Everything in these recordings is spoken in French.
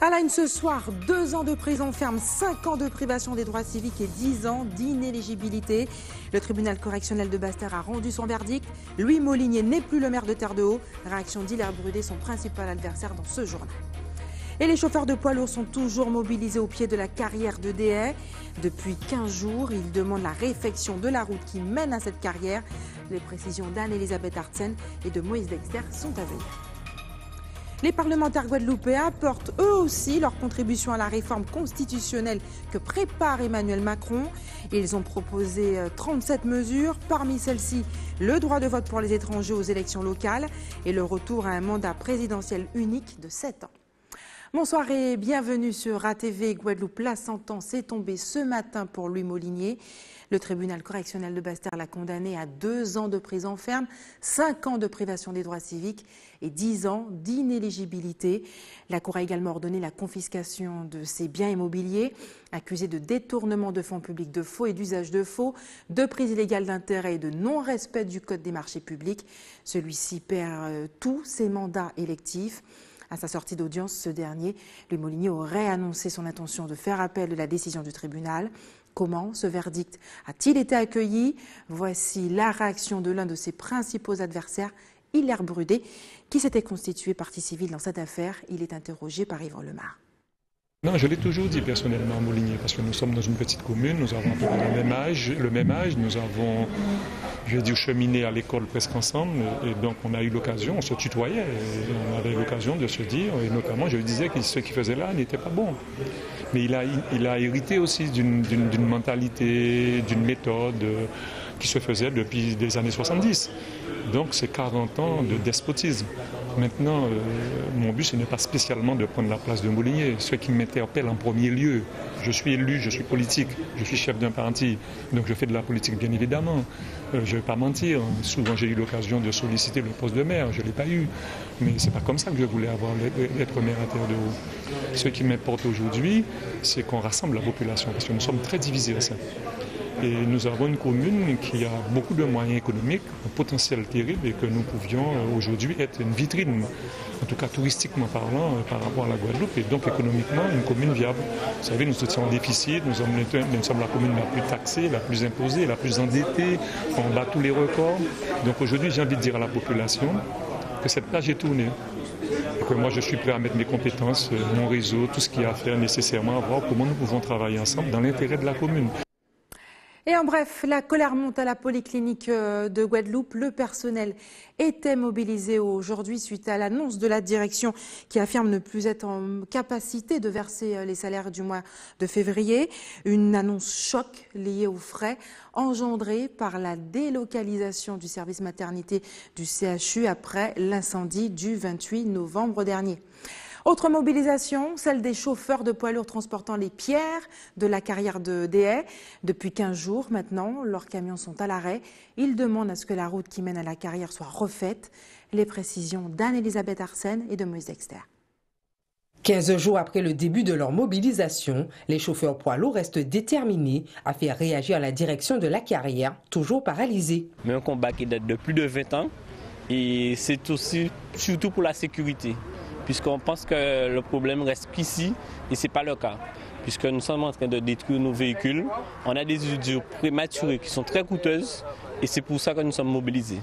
À la une ce soir, 2 ans de prison ferme, 5 ans de privation des droits civiques et 10 ans d'inéligibilité. Le tribunal correctionnel de Basse-Terre a rendu son verdict. Louis Molinier n'est plus le maire de Terre-de-Haut. Réaction d'Hilaire Brudet, son principal adversaire dans ce journal. Et les chauffeurs de poids lourds sont toujours mobilisés au pied de la carrière de Deshaies. Depuis 15 jours, ils demandent la réfection de la route qui mène à cette carrière. Les précisions d'Anne-Elisabeth Artsen et de Moïse Dexter sont à venir. Les parlementaires guadeloupéens apportent eux aussi leur contribution à la réforme constitutionnelle que prépare Emmanuel Macron. Ils ont proposé 37 mesures. Parmi celles-ci, le droit de vote pour les étrangers aux élections locales et le retour à un mandat présidentiel unique de 7 ans. Bonsoir et bienvenue sur ATV Guadeloupe. La sentence est tombée ce matin pour Louis Molinier. Le tribunal correctionnel de Basse-Terre l'a condamné à 2 ans de prison ferme, 5 ans de privation des droits civiques et 10 ans d'inéligibilité. La Cour a également ordonné la confiscation de ses biens immobiliers, accusés de détournement de fonds publics, de faux et d'usage de faux, de prise illégale d'intérêt et de non-respect du Code des marchés publics. Celui-ci perd tous ses mandats électifs. À sa sortie d'audience, ce dernier, Louis Molinier aurait annoncé son intention de faire appel de la décision du tribunal. Comment ce verdict a-t-il été accueilli? Voici la réaction de l'un de ses principaux adversaires, Hilaire Brudet, qui s'était constitué partie civile dans cette affaire. Il est interrogé par Yvan Lemar. Non, je l'ai toujours dit personnellement à Molinier, parce que nous sommes dans une petite commune, nous avons le même âge, nous avons, je vais dire, cheminé à l'école presque ensemble, et donc on a eu l'occasion, on se tutoyait, et on avait l'occasion de se dire, et notamment je lui disais que ce qu'il faisait là n'était pas bon. Mais il a hérité aussi d'une mentalité, d'une méthode qui se faisait depuis les années 70. Donc c'est 40 ans de despotisme. Maintenant, mon but, ce n'est pas spécialement de prendre la place de Molinier. Ce qui m'interpelle en premier lieu, je suis élu, je suis politique, je suis chef d'un parti, donc je fais de la politique bien évidemment. Je ne vais pas mentir, souvent j'ai eu l'occasion de solliciter le poste de maire, je ne l'ai pas eu. Mais ce n'est pas comme ça que je voulais être maire à Terre-de-Haut. Ce qui m'importe aujourd'hui, c'est qu'on rassemble la population, parce que nous sommes très divisés à ça. Et nous avons une commune qui a beaucoup de moyens économiques, un potentiel terrible et que nous pouvions aujourd'hui être une vitrine, en tout cas touristiquement parlant, par rapport à la Guadeloupe et donc économiquement une commune viable. Vous savez, nous étions en déficit, nous sommes la commune la plus taxée, la plus imposée, la plus endettée, on bat tous les records. Donc aujourd'hui, j'ai envie de dire à la population que cette page est tournée. Et que moi, je suis prêt à mettre mes compétences, mon réseau, tout ce qu'il y a à faire nécessairement, à voir comment nous pouvons travailler ensemble dans l'intérêt de la commune. Et en bref, la colère monte à la polyclinique de Guadeloupe. Le personnel était mobilisé aujourd'hui suite à l'annonce de la direction qui affirme ne plus être en capacité de verser les salaires du mois de février. Une annonce choc liée aux frais engendrés par la délocalisation du service maternité du CHU après l'incendie du 28 novembre dernier. Autre mobilisation, celle des chauffeurs de poids lourds transportant les pierres de la carrière de Deshaies. Depuis 15 jours maintenant, leurs camions sont à l'arrêt. Ils demandent à ce que la route qui mène à la carrière soit refaite. Les précisions d'Anne-Elisabeth Artsen et de Moïse Dexter. 15 jours après le début de leur mobilisation, les chauffeurs poids lourds restent déterminés à faire réagir la direction de la carrière, toujours paralysée. Mais un combat qui date de plus de 20 ans et c'est aussi surtout pour la sécurité. Puisqu'on pense que le problème reste qu'ici, et ce n'est pas le cas. Puisque nous sommes en train de détruire nos véhicules, on a des usures prématurées qui sont très coûteuses, et c'est pour ça que nous sommes mobilisés.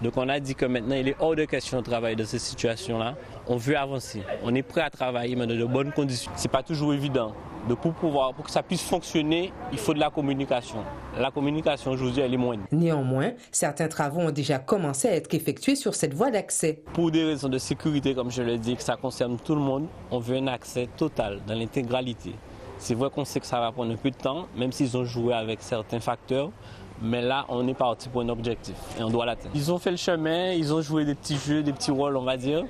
Donc on a dit que maintenant il est hors de question de travailler dans cette situation-là. On veut avancer, on est prêt à travailler, mais dans de bonnes conditions. Ce n'est pas toujours évident. Donc pour que ça puisse fonctionner, il faut de la communication. La communication aujourd'hui, elle est moindre. Néanmoins, certains travaux ont déjà commencé à être effectués sur cette voie d'accès. Pour des raisons de sécurité, comme je le dis, que ça concerne tout le monde, on veut un accès total, dans l'intégralité. C'est vrai qu'on sait que ça va prendre un peu de temps, même s'ils ont joué avec certains facteurs. Mais là, on est parti pour un objectif et on doit l'atteindre. Ils ont fait le chemin, ils ont joué des petits jeux, des petits rôles, on va dire.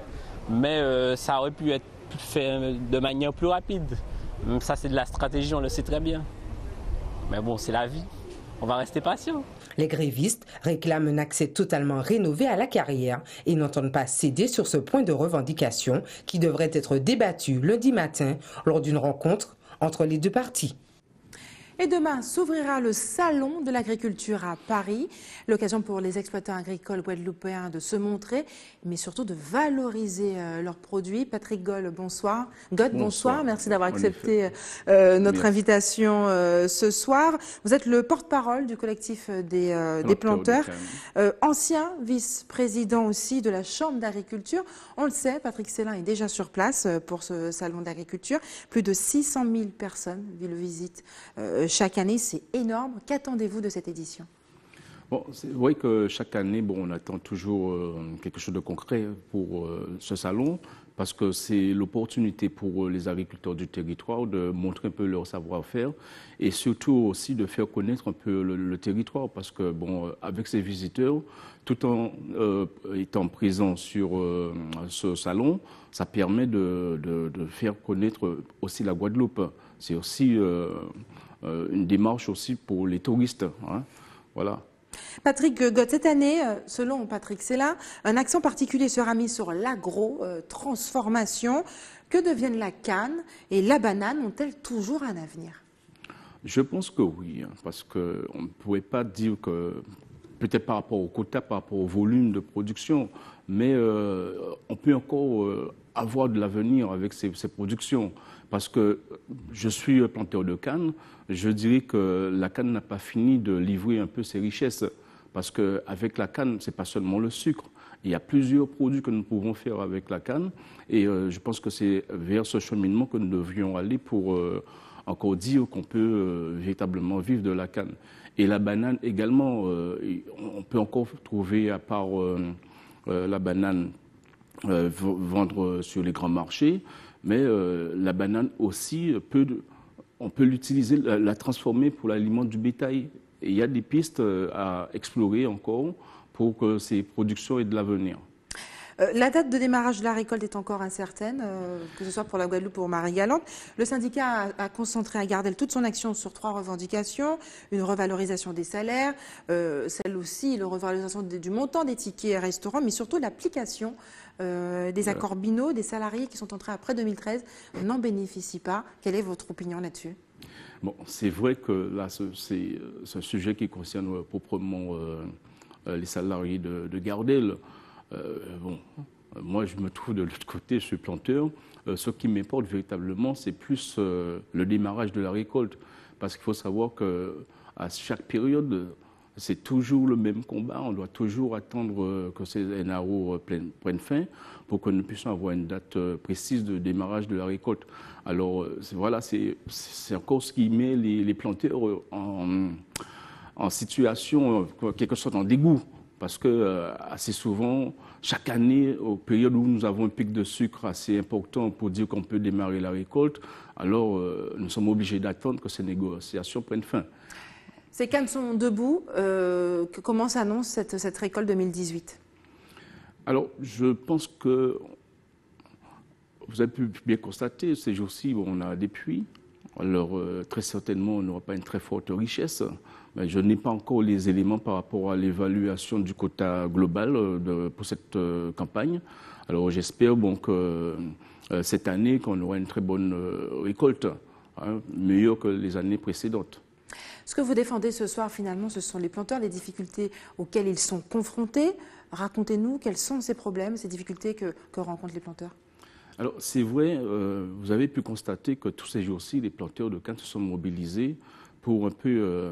Mais ça aurait pu être fait de manière plus rapide. Même ça, c'est de la stratégie, on le sait très bien. Mais bon, c'est la vie. On va rester patient. Les grévistes réclament un accès totalement rénové à la carrière et n'entendent pas céder sur ce point de revendication qui devrait être débattu lundi matin lors d'une rencontre entre les deux parties. Et demain s'ouvrira le Salon de l'agriculture à Paris. L'occasion pour les exploitants agricoles guadeloupéens de se montrer, mais surtout de valoriser leurs produits. Patrick Goll, bonsoir. Bonsoir. Merci d'avoir accepté notre invitation ce soir. Vous êtes le porte-parole du collectif des planteurs, ancien vice-président aussi de la Chambre d'agriculture. On le sait, Patrick Célin est déjà sur place pour ce Salon d'agriculture. Plus de 600 000 personnes le visitent chaque année, c'est énorme. Qu'attendez-vous de cette édition? Bon, c'est vrai que chaque année, on attend toujours quelque chose de concret pour ce salon, parce que c'est l'opportunité pour les agriculteurs du territoire de montrer un peu leur savoir-faire et surtout aussi de faire connaître un peu le territoire, parce que avec ces visiteurs, tout en étant présents sur ce salon, ça permet de faire connaître aussi la Guadeloupe. C'est aussi une démarche aussi pour les touristes. Hein. Voilà. Patrick Gott, cette année, selon Patrick Célin, un accent particulier sera mis sur l'agro-transformation. Que deviennent la canne et la banane? Ont-elles toujours un avenir? Je pense que oui, parce qu'on ne pourrait pas dire que, peut-être par rapport au quota, par rapport au volume de production, mais on peut encore avoir de l'avenir avec ces productions. Parce que je suis planteur de canne, je dirais que la canne n'a pas fini de livrer un peu ses richesses. Parce qu'avec la canne, ce n'est pas seulement le sucre. Il y a plusieurs produits que nous pouvons faire avec la canne. Et je pense que c'est vers ce cheminement que nous devrions aller pour encore dire qu'on peut véritablement vivre de la canne. Et la banane également, on peut encore trouver, à part la banane, vendre sur les grands marchés, mais la banane aussi, on peut l'utiliser, la transformer pour l'aliment du bétail. Et il y a des pistes à explorer encore pour que ces productions aient de l'avenir. La date de démarrage de la récolte est encore incertaine, que ce soit pour la Guadeloupe ou pour Marie-Galante. Le syndicat a concentré à Gardel toute son action sur 3 revendications. Une revalorisation des salaires, celle aussi, la revalorisation du montant des tickets restaurants, mais surtout l'application des accords binaux. Des salariés qui sont entrés après 2013 n'en bénéficient pas. Quelle est votre opinion là-dessus? Bon, c'est vrai que là, c'est un sujet qui concerne proprement les salariés de Gardel. Moi, je me trouve de l'autre côté, je suis planteur. Ce qui m'importe véritablement, c'est plus le démarrage de la récolte. Parce qu'il faut savoir qu'à chaque période, c'est toujours le même combat. On doit toujours attendre que ces NAO prennent fin pour que nous puissions avoir une date précise de démarrage de la récolte. Alors, voilà, c'est encore ce qui met les planteurs en situation, quelque sorte en dégoût. Parce que assez souvent, chaque année, aux périodes où nous avons un pic de sucre assez important pour dire qu'on peut démarrer la récolte, alors nous sommes obligés d'attendre que ces négociations prennent fin. Ces cannes sont debout. Comment s'annonce cette récolte 2018? Alors, je pense que vous avez pu bien constater, ces jours-ci, on a des pluies. Alors, très certainement, on n'aura pas une très forte richesse. Mais je n'ai pas encore les éléments par rapport à l'évaluation du quota global pour cette campagne. Alors, j'espère que cette année, qu'on aura une très bonne récolte, meilleure que les années précédentes. Ce que vous défendez ce soir, finalement, ce sont les planteurs, les difficultés auxquelles ils sont confrontés. Racontez-nous quels sont ces problèmes, ces difficultés que rencontrent les planteurs. Alors, c'est vrai, vous avez pu constater que tous ces jours-ci, les planteurs de canne se sont mobilisés pour un peu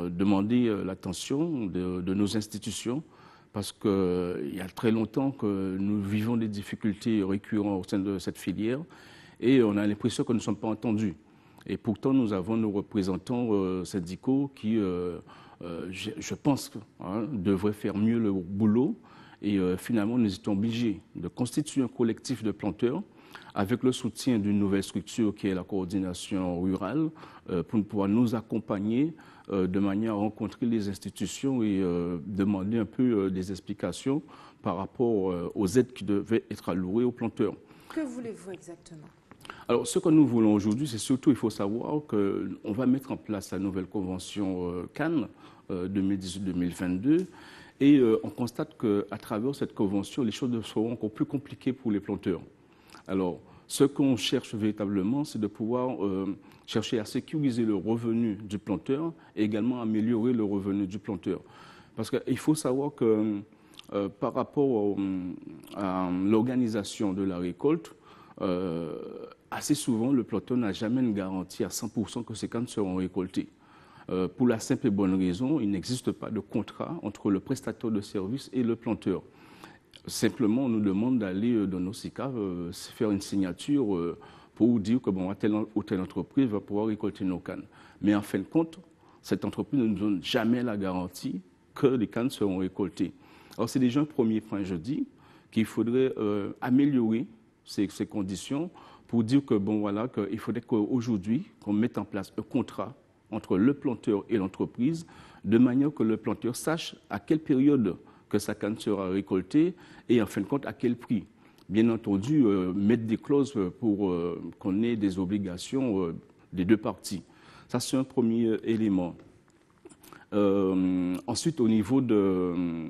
demander l'attention de nos institutions, parce qu'il y a très longtemps que nous vivons des difficultés récurrentes au sein de cette filière, et on a l'impression que nous ne sommes pas entendus. Et pourtant, nous avons nos représentants syndicaux qui, je pense, devraient faire mieux le boulot. Et finalement, nous étions obligés de constituer un collectif de planteurs avec le soutien d'une nouvelle structure qui est la coordination rurale pour pouvoir nous accompagner de manière à rencontrer les institutions et demander un peu des explications par rapport aux aides qui devaient être allouées aux planteurs. Que voulez-vous exactement? Alors, ce que nous voulons aujourd'hui, c'est surtout, il faut savoir qu'on va mettre en place la nouvelle convention Cannes 2018-2022. Et on constate qu'à travers cette convention, les choses seront encore plus compliquées pour les planteurs. Alors, Ce qu'on cherche véritablement, c'est de pouvoir chercher à sécuriser le revenu du planteur et également améliorer le revenu du planteur. Parce qu'il faut savoir que par rapport à l'organisation de la récolte, assez souvent, le planteur n'a jamais une garantie à 100% que ses cannes seront récoltées. Pour la simple et bonne raison, il n'existe pas de contrat entre le prestataire de service et le planteur. Simplement, on nous demande d'aller dans nos SICAV faire une signature pour dire que bon, telle ou telle entreprise va pouvoir récolter nos cannes. Mais en fin de compte, cette entreprise ne nous donne jamais la garantie que les cannes seront récoltées. Alors c'est déjà un premier point, je dis, qu'il faudrait améliorer ces conditions pour dire que bon voilà, qu'il faudrait qu'aujourd'hui, qu'on mette en place un contrat entre le planteur et l'entreprise, de manière que le planteur sache à quelle période que sa canne sera récoltée et en fin de compte à quel prix. Bien entendu, mettre des clauses pour qu'on ait des obligations des deux parties. Ça, c'est un premier élément. Ensuite, au niveau de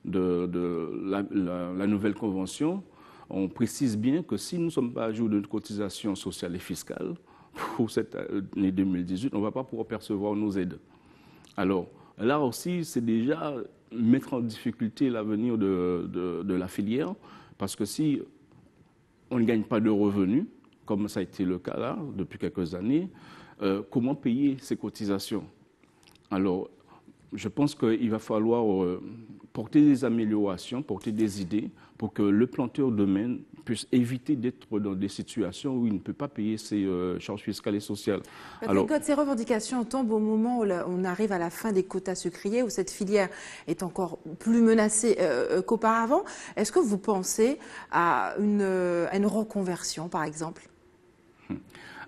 la nouvelle convention, on précise bien que si nous ne sommes pas à jour de cotisation sociale et fiscale pour cette année 2018, on ne va pas pouvoir percevoir nos aides. Alors, là aussi, c'est déjà mettre en difficulté l'avenir de la filière, parce que si on ne gagne pas de revenus, comme ça a été le cas là depuis quelques années, comment payer ces cotisations? Alors, je pense qu'il va falloir porter des améliorations, porter des idées pour que le planteur demain puisse éviter d'être dans des situations où il ne peut pas payer ses charges fiscales et sociales. Alors, ces revendications tombent au moment où on arrive à la fin des quotas sucriers, où cette filière est encore plus menacée qu'auparavant. Est-ce que vous pensez à une reconversion, par exemple?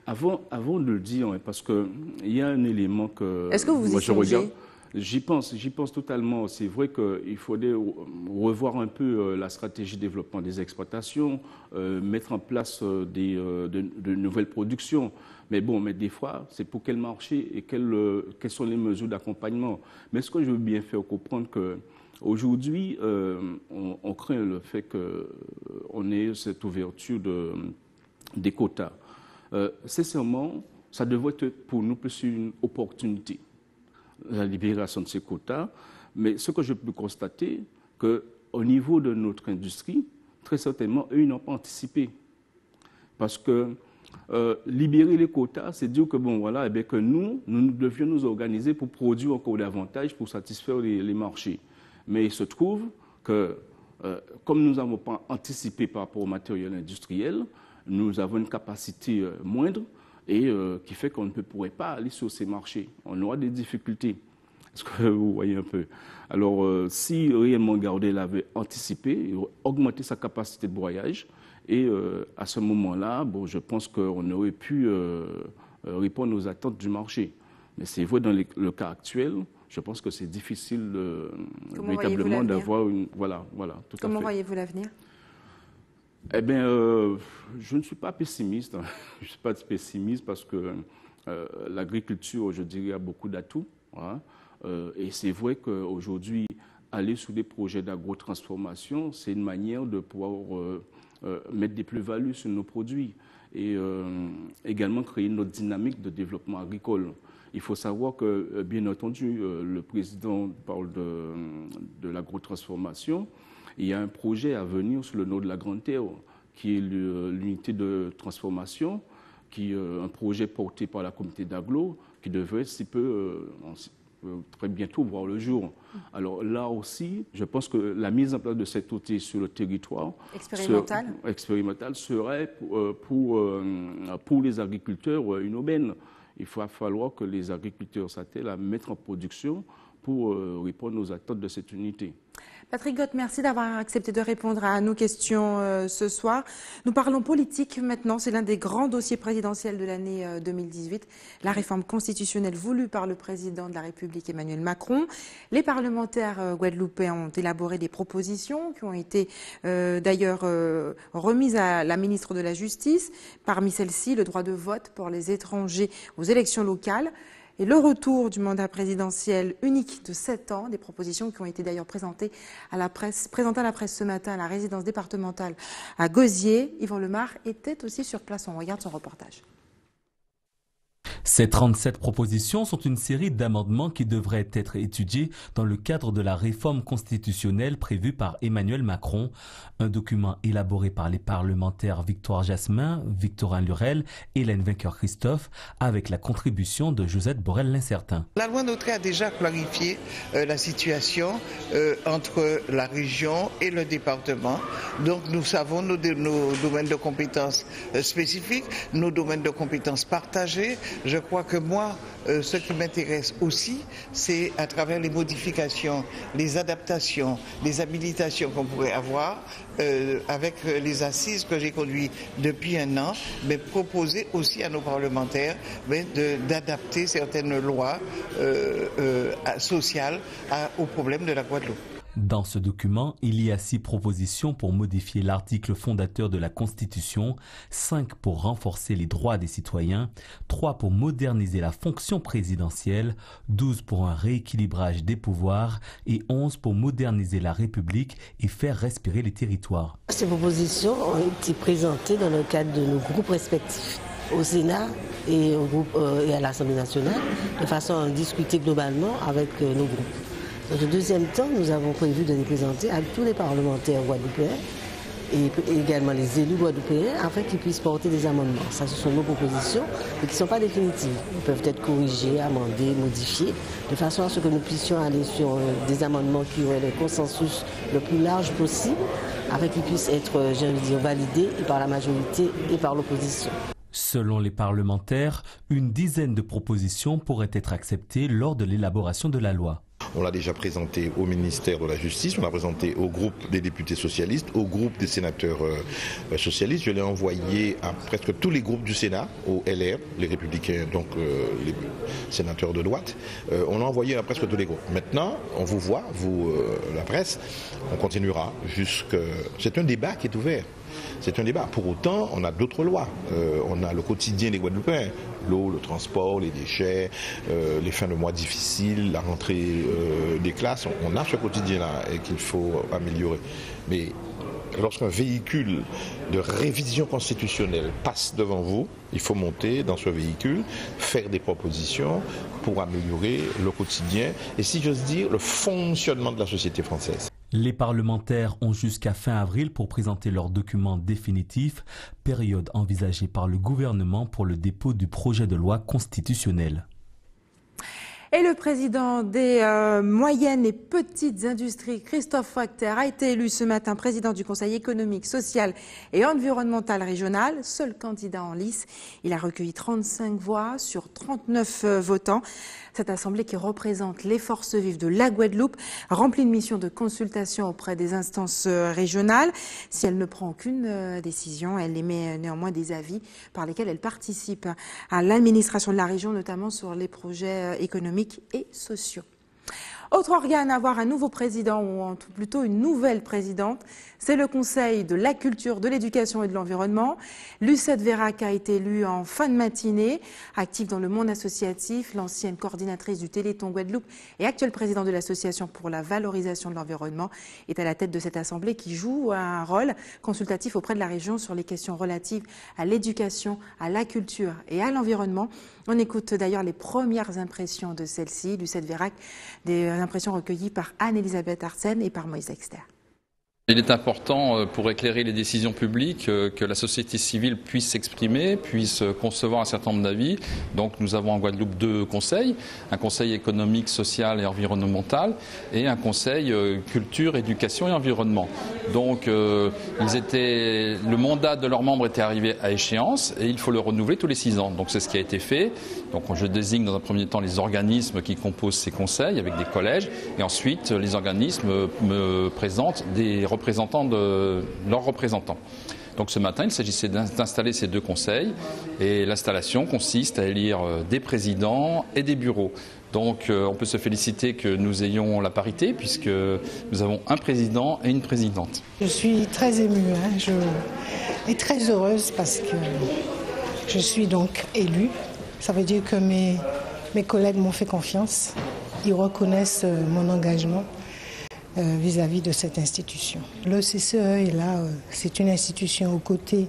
Avant de le dire, parce qu'il y a un élément que Est-ce que vous moi, y songez? J'y pense totalement. C'est vrai qu'il faudrait revoir un peu la stratégie de développement des exploitations, mettre en place de nouvelles productions. Mais bon, des fois, c'est pour quel marché et quelles sont les mesures d'accompagnement. Mais ce que je veux bien faire comprendre qu'aujourd'hui, on craint le fait qu'on ait cette ouverture des quotas. Sincèrement, ça devrait être pour nous plus une opportunité, la libération de ces quotas. Mais ce que je peux constater, qu'au niveau de notre industrie, très certainement, eux, ils n'ont pas anticipé. Parce que libérer les quotas, c'est dire que, bon, voilà, eh bien, que nous devions nous organiser pour produire encore davantage, pour satisfaire les marchés. Mais il se trouve que, comme nous n'avons pas anticipé par rapport au matériel industriel, nous avons une capacité moindre et qui fait qu'on ne pourrait pas aller sur ces marchés. On aura des difficultés. Est-ce que vous voyez un peu? Alors, si réellement Gardel l'avait anticipé, augmenter sa capacité de broyage, et à ce moment-là, bon, je pense qu'on aurait pu répondre aux attentes du marché. Mais c'est vrai, dans le cas actuel, je pense que c'est difficile véritablement d'avoir une... Voilà, tout à fait. Comment voyez-vous l'avenir? Eh bien, je ne suis pas pessimiste. Je ne suis pas pessimiste parce que l'agriculture, je dirais, a beaucoup d'atouts. Hein. Et c'est vrai qu'aujourd'hui, aller sur des projets d'agrotransformation, c'est une manière de pouvoir mettre des plus-values sur nos produits et également créer notre dynamique de développement agricole. Il faut savoir que, bien entendu, le président parle de l'agrotransformation. Il y a un projet à venir sur le nord de la Grande Terre, qui est l'unité de transformation, qui est un projet porté par la communauté d'Aglo, qui devrait très bientôt voir le jour. Alors là aussi, je pense que la mise en place de cet outil sur le territoire expérimental serait pour les agriculteurs une aubaine. Il va falloir que les agriculteurs s'attellent à mettre en production pour répondre aux attentes de cette unité. Patrick Gott, merci d'avoir accepté de répondre à nos questions ce soir. Nous parlons politique maintenant. C'est l'un des grands dossiers présidentiels de l'année 2018. La réforme constitutionnelle voulue par le président de la République Emmanuel Macron. Les parlementaires guadeloupéens ont élaboré des propositions qui ont été d'ailleurs remises à la ministre de la Justice. Parmi celles-ci, le droit de vote pour les étrangers aux élections locales. et le retour du mandat présidentiel unique de 7 ans, des propositions qui ont été d'ailleurs présentées à la presse ce matin à la résidence départementale à Gosier. Yvan Lemar était aussi sur place, on regarde son reportage. Ces 37 propositions sont une série d'amendements qui devraient être étudiés dans le cadre de la réforme constitutionnelle prévue par Emmanuel Macron. Un document élaboré par les parlementaires Victoire Jasmin, Victorin Lurel, Hélène Vainqueur-Christophe, avec la contribution de Josette Borel-Lincertin. La loi NOTRe a déjà clarifié la situation entre la région et le département. Donc nous savons nos domaines de compétences spécifiques, nos domaines de compétences partagés. Je crois que moi, ce qui m'intéresse aussi, c'est à travers les modifications, les adaptations, les habilitations qu'on pourrait avoir avec les assises que j'ai conduites depuis un an, mais proposer aussi à nos parlementaires d'adapter certaines lois sociales aux problèmes de la Guadeloupe. Dans ce document, il y a 6 propositions pour modifier l'article fondateur de la Constitution, 5 pour renforcer les droits des citoyens, 3 pour moderniser la fonction présidentielle, 12 pour un rééquilibrage des pouvoirs et 11 pour moderniser la République et faire respirer les territoires. Ces propositions ont été présentées dans le cadre de nos groupes respectifs au Sénat et à l'Assemblée nationale, de façon à discuter globalement avec nos groupes. Dans le deuxième temps, nous avons prévu de les présenter à tous les parlementaires guadeloupéens et également les élus guadeloupéens afin qu'ils puissent porter des amendements. Ça, ce sont nos propositions, mais qui ne sont pas définitives. Ils peuvent être corrigés, amendés, modifiés, de façon à ce que nous puissions aller sur des amendements qui auraient le consensus le plus large possible, afin qu'ils puissent être, j'ai envie de dire, validés et par la majorité et par l'opposition. Selon les parlementaires, une dizaine de propositions pourraient être acceptées lors de l'élaboration de la loi. On l'a déjà présenté au ministère de la Justice, on l'a présenté au groupe des députés socialistes, au groupe des sénateurs socialistes. Je l'ai envoyé à presque tous les groupes du Sénat, au LR, les Républicains, donc les sénateurs de droite. On l'a envoyé à presque tous les groupes. Maintenant, on vous voit, vous, la presse, on continuera jusque... C'est un débat qui est ouvert. C'est un débat. Pour autant, on a d'autres lois. On a le quotidien des Guadeloupéens, l'eau, le transport, les déchets, les fins de mois difficiles, la rentrée des classes. On a ce quotidien-là et qu'il faut améliorer. Mais lorsqu'un véhicule de révision constitutionnelle passe devant vous, il faut monter dans ce véhicule, faire des propositions pour améliorer le quotidien et, si j'ose dire, le fonctionnement de la société française. Les parlementaires ont jusqu'à fin avril pour présenter leurs documents définitifs, période envisagée par le gouvernement pour le dépôt du projet de loi constitutionnelle. Et le président des moyennes et petites industries, Christophe Wachter, a été élu ce matin président du Conseil économique, social et environnemental régional, seul candidat en lice. Il a recueilli 35 voix sur 39 votants. Cette assemblée qui représente les forces vives de la Guadeloupe remplit une mission de consultation auprès des instances régionales. Si elle ne prend aucune décision, elle émet néanmoins des avis par lesquels elle participe à l'administration de la région, notamment sur les projets économiques et sociaux. Autre organe à avoir un nouveau président, ou plutôt une nouvelle présidente, c'est le Conseil de la culture, de l'éducation et de l'environnement. Lucette Vérac a été élue en fin de matinée. Active dans le monde associatif, l'ancienne coordinatrice du Téléthon Guadeloupe et actuelle présidente de l'Association pour la valorisation de l'environnement est à la tête de cette assemblée qui joue un rôle consultatif auprès de la région sur les questions relatives à l'éducation, à la culture et à l'environnement. On écoute d'ailleurs les premières impressions de celle-ci, Lucette Vérac, des impressions recueillies par Anne-Elisabeth Arsène et par Moïse Exter. Il est important pour éclairer les décisions publiques que la société civile puisse s'exprimer, puisse concevoir un certain nombre d'avis. Donc nous avons en Guadeloupe 2 conseils, un conseil économique, social et environnemental et un conseil culture, éducation et environnement. Donc le mandat de leurs membres était arrivé à échéance et il faut le renouveler tous les 6 ans. Donc c'est ce qui a été fait. Donc je désigne dans un premier temps les organismes qui composent ces conseils avec des collèges et ensuite les organismes me présentent des représentants de leurs représentants. Donc ce matin, il s'agissait d'installer ces 2 conseils et l'installation consiste à élire des présidents et des bureaux. Donc on peut se féliciter que nous ayons la parité puisque nous avons un président et une présidente. Je suis très émue et très heureuse parce que je suis donc élue. Ça veut dire que mes Mes collègues m'ont fait confiance. Ils reconnaissent mon engagement vis-à-vis de cette institution. Le CCE est là, c'est une institution aux côtés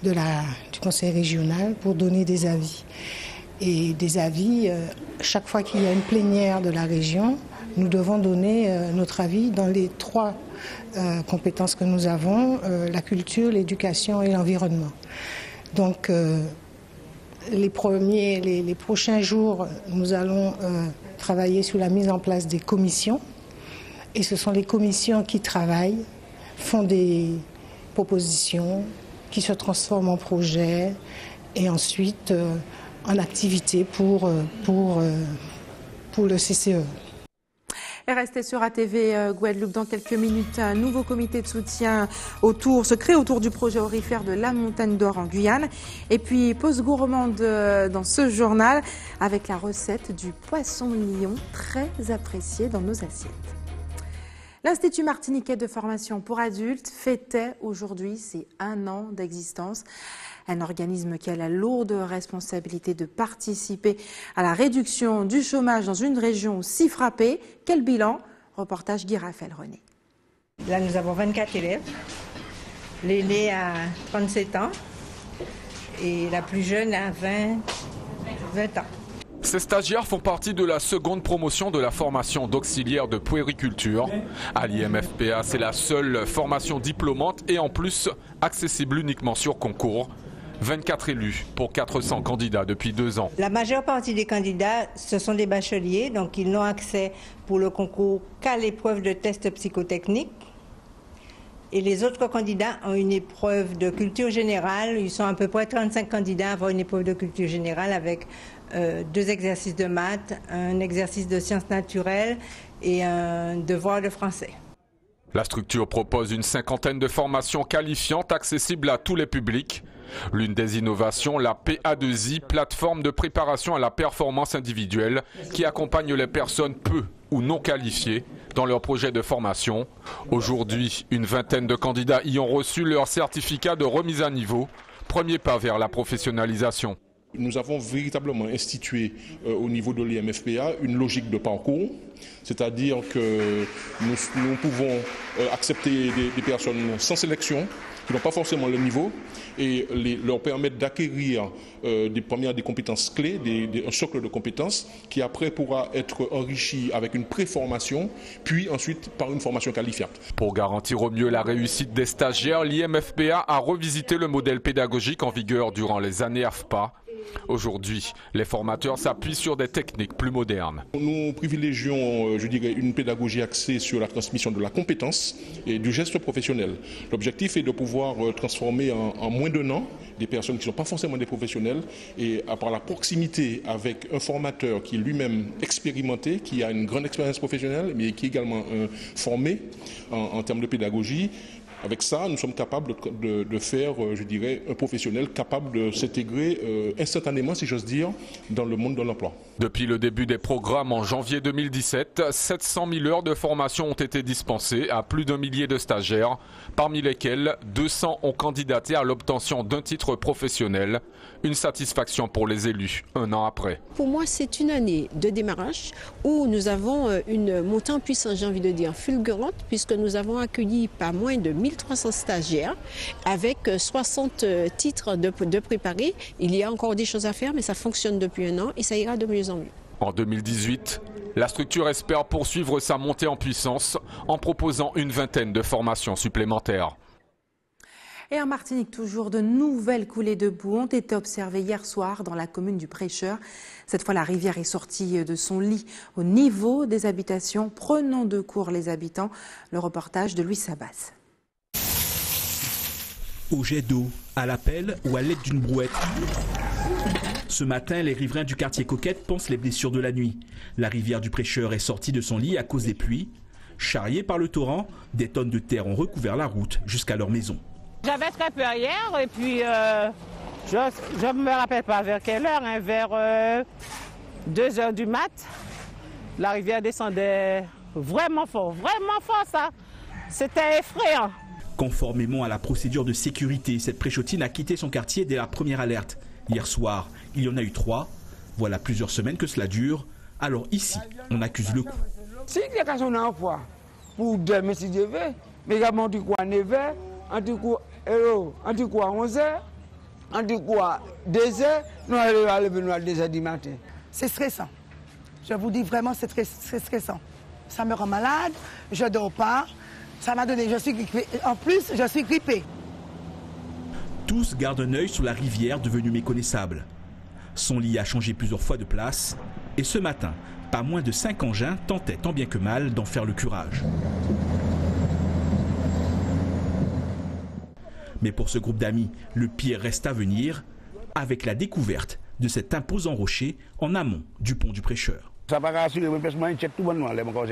du conseil régional pour donner des avis. Et des avis, chaque fois qu'il y a une plénière de la région, nous devons donner notre avis dans les 3 compétences que nous avons, la culture, l'éducation et l'environnement. Donc les prochains jours, nous allons travailler sur la mise en place des commissions. Et ce sont les commissions qui travaillent, font des propositions, qui se transforment en projets et ensuite en activités pour le CCE. Et restez sur ATV Guadeloupe dans quelques minutes. Un nouveau comité de soutien se crée autour du projet aurifère de la Montagne d'Or en Guyane. Et puis pause gourmande dans ce journal avec la recette du poisson-lion très apprécié dans nos assiettes. L'Institut martiniquais de formation pour adultes fêtait aujourd'hui ses 1 an d'existence. Un organisme qui a la lourde responsabilité de participer à la réduction du chômage dans une région si frappée. Quel bilan? Reportage Guy Raphaël René. Là, nous avons 24 élèves. L'aînée a 37 ans et la plus jeune a 20 ans. Ces stagiaires font partie de la seconde promotion de la formation d'auxiliaire de puériculture. À l'IMFPA, c'est la seule formation diplômante et en plus accessible uniquement sur concours. 24 élus pour 400 candidats depuis 2 ans. La majeure partie des candidats, ce sont des bacheliers, donc ils n'ont accès pour le concours qu'à l'épreuve de test psychotechnique. Et les autres candidats ont une épreuve de culture générale. Ils sont à peu près 35 candidats à avoir une épreuve de culture générale avec 2 exercices de maths, un exercice de sciences naturelles et un devoir de français. La structure propose une 50aine de formations qualifiantes accessibles à tous les publics. L'une des innovations, la PA2I, plateforme de préparation à la performance individuelle, qui accompagne les personnes peu ou non qualifiées dans leur projet de formation. Aujourd'hui, une 20aine de candidats y ont reçu leur certificat de remise à niveau, premier pas vers la professionnalisation. Nous avons véritablement institué au niveau de l'IMFPA une logique de parcours, c'est-à-dire que nous pouvons accepter des personnes sans sélection, qui n'ont pas forcément le niveau, et leur permettre d'acquérir des compétences clés, un socle de compétences qui après pourra être enrichi avec une préformation, puis ensuite par une formation qualifiante. Pour garantir au mieux la réussite des stagiaires, l'IMFPA a revisité le modèle pédagogique en vigueur durant les années AFPA. Aujourd'hui, les formateurs s'appuient sur des techniques plus modernes. Nous privilégions, je dirais, une pédagogie axée sur la transmission de la compétence et du geste professionnel. L'objectif est de pouvoir transformer en moins d'1 an des personnes qui ne sont pas forcément des professionnels et par la proximité avec un formateur qui est lui-même expérimenté, qui a une grande expérience professionnelle, mais qui est également formé en termes de pédagogie. Avec ça, nous sommes capables de faire, je dirais, un professionnel capable de s'intégrer instantanément, si j'ose dire, dans le monde de l'emploi. Depuis le début des programmes en janvier 2017, 700 000 heures de formation ont été dispensées à plus d'1 millier de stagiaires, parmi lesquels 200 ont candidaté à l'obtention d'un titre professionnel. Une satisfaction pour les élus, 1 an après. Pour moi, c'est une année de démarrage où nous avons une montée en puissance, j'ai envie de dire, fulgurante, puisque nous avons accueilli pas moins de 1300 stagiaires avec 60 titres de préparés. Il y a encore des choses à faire, mais ça fonctionne depuis 1 an et ça ira de mieux en mieux. En 2018, la structure espère poursuivre sa montée en puissance en proposant une 20aine de formations supplémentaires. Et en Martinique, toujours de nouvelles coulées de boue ont été observées hier soir dans la commune du Prêcheur. Cette fois, la rivière est sortie de son lit au niveau des habitations, prenant de court les habitants. Le reportage de Louis Sabas. Au jet d'eau, à la pelle ou à l'aide d'une brouette. Ce matin, les riverains du quartier Coquette pensent les blessures de la nuit. La rivière du Prêcheur est sortie de son lit à cause des pluies. Charriés par le torrent, des tonnes de terre ont recouvert la route jusqu'à leur maison. J'avais très peur hier et puis je ne me rappelle pas vers quelle heure, vers 2 h du mat. La rivière descendait vraiment fort ça. C'était effrayant. Conformément à la procédure de sécurité, cette préchotine a quitté son quartier dès la première alerte. Hier soir, il y en a eu 3. Voilà plusieurs semaines que cela dure, alors ici, on accuse le coup. Si il y a un emploi pour 2 mais si je veux, mais également du quoi 9 heures, du quoi 11 heures, du quoi 2 heures, nous allons à 2 heures du matin. C'est stressant. Je vous dis vraiment, c'est très stressant. Ça me rend malade, je ne dors pas. Ça m'a donné, je suis grippée. En plus, je suis grippée. Tous gardent un œil sur la rivière devenue méconnaissable. Son lit a changé plusieurs fois de place. Et ce matin, pas moins de 5 engins tentaient tant bien que mal d'en faire le curage. Mais pour ce groupe d'amis, le pire reste à venir avec la découverte de cet imposant rocher en amont du pont du Prêcheur. Ça va rassurer, parce que je check tout le monde, parce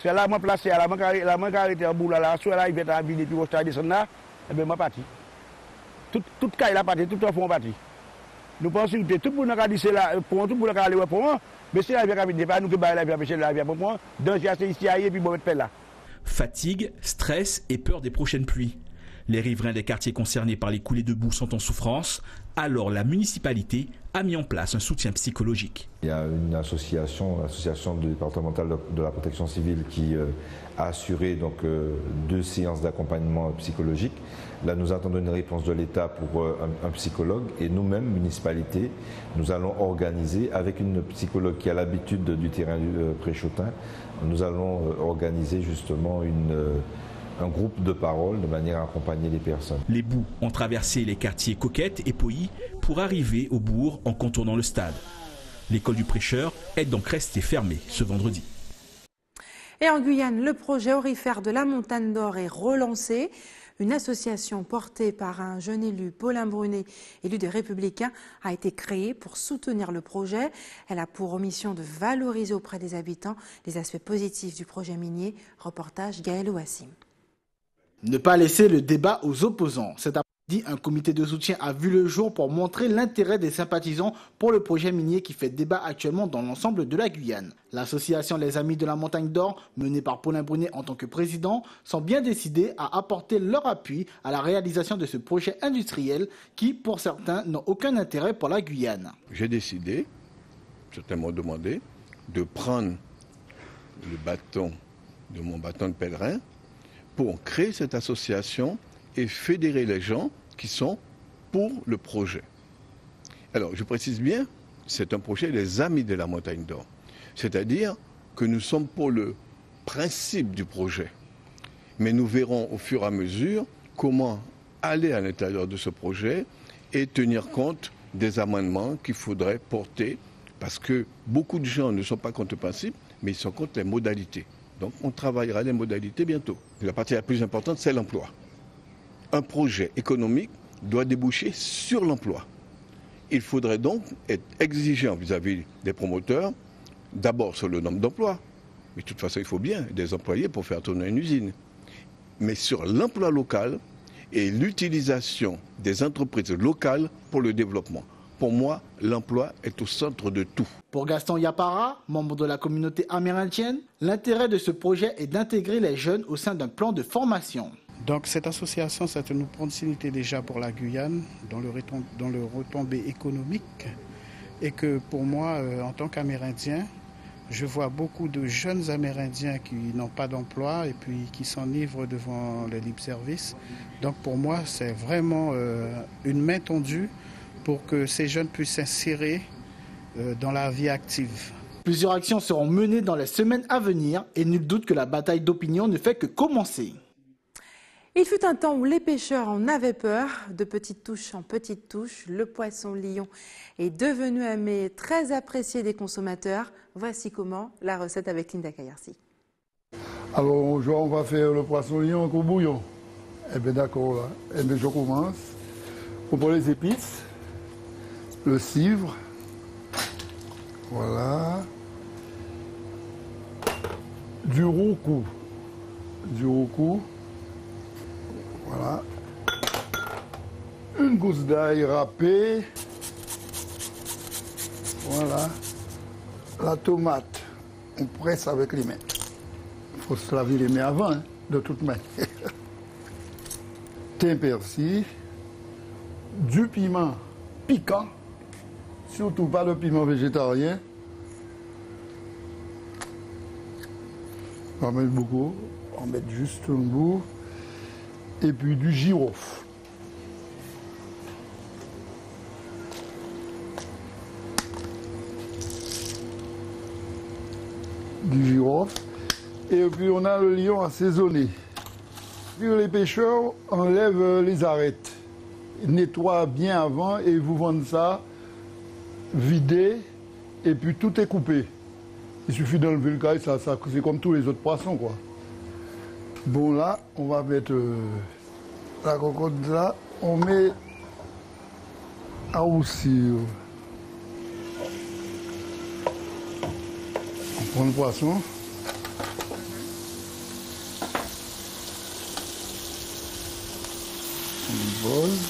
que là, je suis placé, là, je suis arrêté en bout, là, soit là, il va être puis je suis descendu là, et bien, je suis parti. Tout cas, il a parti, tout le fond parti. Nous pensons que tout le monde a dit c'est là, pour tout le monde a allé pour moi, mais c'est là, il n'y a pas nous qui baillons la vie, la vie pour moi, donc j'ai assez ici, et puis bon, je vais là. Fatigue, stress et peur des prochaines pluies. Les riverains des quartiers concernés par les coulées de boue sont en souffrance. Alors la municipalité a mis en place un soutien psychologique. Il y a une association, l'association départementale de la protection civile qui a assuré donc 2 séances d'accompagnement psychologique. Là, nous attendons une réponse de l'État pour un psychologue et nous-mêmes, municipalité, nous allons organiser avec une psychologue qui a l'habitude du terrain du Préchotin, nous allons organiser justement un groupe de parole de manière à accompagner les personnes. Les boues ont traversé les quartiers Coquette et Pouilly pour arriver au bourg en contournant le stade. L'école du Prêcheur est donc restée fermée ce vendredi. Et en Guyane, le projet aurifère de la Montagne d'Or est relancé. Une association portée par un jeune élu, Paulin Brunet, élu des Républicains, a été créée pour soutenir le projet. Elle a pour mission de valoriser auprès des habitants les aspects positifs du projet minier. Reportage Gaël Ouassim. Ne pas laisser le débat aux opposants. Cet après-midi, un comité de soutien a vu le jour pour montrer l'intérêt des sympathisants pour le projet minier qui fait débat actuellement dans l'ensemble de la Guyane. L'association Les Amis de la Montagne d'Or, menée par Paulin Brunet en tant que président, sont bien décidés à apporter leur appui à la réalisation de ce projet industriel qui, pour certains, n'ont aucun intérêt pour la Guyane. J'ai décidé, certains m'ont demandé, de prendre le bâton de mon bâton de pèlerin pour créer cette association et fédérer les gens qui sont pour le projet. Alors, je précise bien, c'est un projet des Amis de la Montagne d'Or. C'est-à-dire que nous sommes pour le principe du projet. Mais nous verrons au fur et à mesure comment aller à l'intérieur de ce projet et tenir compte des amendements qu'il faudrait porter, parce que beaucoup de gens ne sont pas contre le principe, mais ils sont contre les modalités. Donc on travaillera les modalités bientôt. La partie la plus importante, c'est l'emploi. Un projet économique doit déboucher sur l'emploi. Il faudrait donc être exigeant vis-à-vis des promoteurs, d'abord sur le nombre d'emplois. Mais de toute façon, il faut bien des employés pour faire tourner une usine. Mais sur l'emploi local et l'utilisation des entreprises locales pour le développement. Pour moi, l'emploi est au centre de tout. Pour Gaston Yapara, membre de la communauté amérindienne, l'intérêt de ce projet est d'intégrer les jeunes au sein d'un plan de formation. Donc cette association, c'est une opportunité déjà pour la Guyane dans le retombée économique. Et que pour moi, en tant qu'Amérindien, je vois beaucoup de jeunes Amérindiens qui n'ont pas d'emploi et puis qui s'enivrent devant les libres-services. Donc pour moi, c'est vraiment une main tendue pour que ces jeunes puissent s'insérer dans la vie active. Plusieurs actions seront menées dans les semaines à venir et nul doute que la bataille d'opinion ne fait que commencer. Il fut un temps où les pêcheurs en avaient peur. De petites touches en petites touches, le poisson lion est devenu un mets très apprécié des consommateurs. Voici comment la recette avec Linda Kayarsi. Alors aujourd'hui, on va faire le poisson lion au bouillon. Eh bien d'accord, là. Eh bien je commence. On prend les épices, le cidre, voilà, du roucou, voilà, une gousse d'ail râpée, voilà, la tomate, on presse avec les mains. Il faut se laver les mains avant, hein, de toute manière. Thym persil, du piment piquant, Surtout pas de piment végétarien. On va mettre beaucoup. On va mettre juste un bout. Et puis du girofle. Du girofle. Et puis on a le lion assaisonné. Puis les pêcheurs enlèvent les arêtes. Ils nettoient bien avant et vous vendent ça vidé. Et puis tout est coupé. Il suffit d'enlever le caille, ça c'est comme tous les autres poissons, quoi. Bon, là, on va mettre la cocotte là. On met à roussir. On prend le poisson. On pose.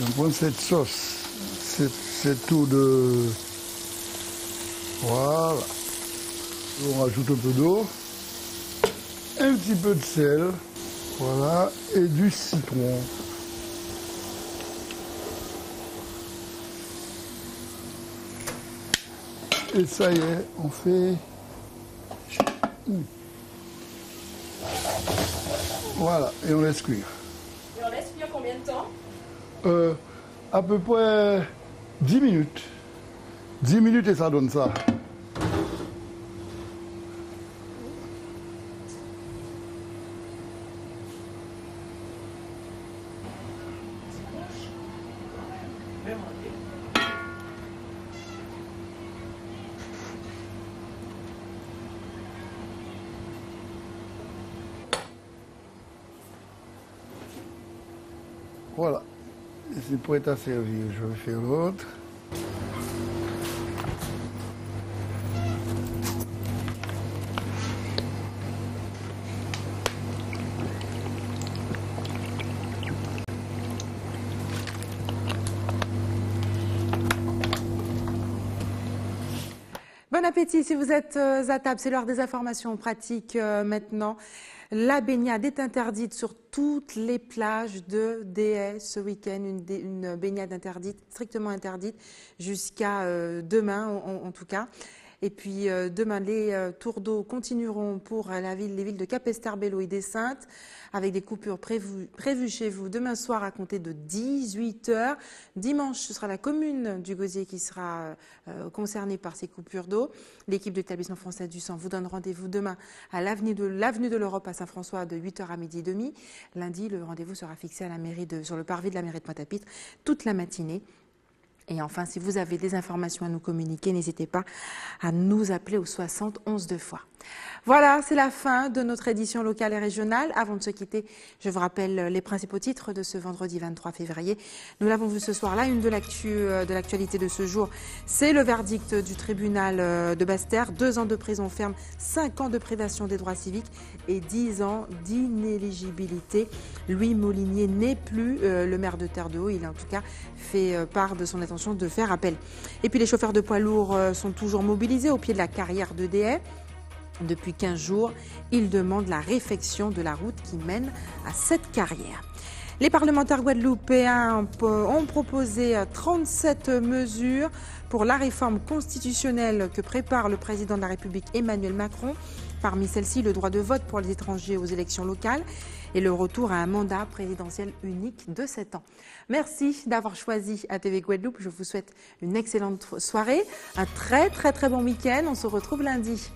On prend cette sauce. C'est tout de... Voilà. On rajoute un peu d'eau, un petit peu de sel, voilà, et du citron. Et ça y est, on fait... Voilà, et on laisse cuire. Et on laisse cuire combien de temps? À peu près 10 minutes. 10 minutes et ça donne ça. Voilà. Et c'est prêt à servir. Je vais faire l'autre. Bon appétit si vous êtes à table. C'est l'heure des informations pratiques maintenant. La baignade est interdite sur toutes les plages de Déhay ce week-end. Une baignade interdite, strictement interdite, jusqu'à demain en tout cas. Et puis demain, les tours d'eau continueront pour les villes de Capesterre-Belle-Eau et des Saintes, avec des coupures prévues chez vous demain soir à compter de 18h. Dimanche, ce sera la commune du Gosier qui sera concernée par ces coupures d'eau. L'équipe de l'établissement français du sang vous donne rendez-vous demain à l'avenue de l'Europe à Saint-François de 8h à 12h30. Lundi, le rendez-vous sera fixé à la sur le parvis de la mairie de Pointe-à-Pitre toute la matinée. Et enfin, si vous avez des informations à nous communiquer, n'hésitez pas à nous appeler au 60 11 2 fois. Voilà, c'est la fin de notre édition locale et régionale. Avant de se quitter, je vous rappelle les principaux titres de ce vendredi 23 février. Nous l'avons vu ce soir, là, une de l'actualité de ce jour, c'est le verdict du tribunal de Basse-Terre. 2 ans de prison ferme, 5 ans de privation des droits civiques et 10 ans d'inéligibilité. Louis Molinier n'est plus le maire de Terre-de-Haut. Il a en tout cas fait part de son intention de faire appel. Et puis les chauffeurs de poids lourds sont toujours mobilisés au pied de la carrière de Déhay. Depuis 15 jours, ils demandent la réfection de la route qui mène à cette carrière. Les parlementaires guadeloupéens ont proposé 37 mesures pour la réforme constitutionnelle que prépare le président de la République Emmanuel Macron. Parmi celles-ci, le droit de vote pour les étrangers aux élections locales et le retour à un mandat présidentiel unique de 7 ans. Merci d'avoir choisi ATV Guadeloupe. Je vous souhaite une excellente soirée, un très bon week-end. On se retrouve lundi.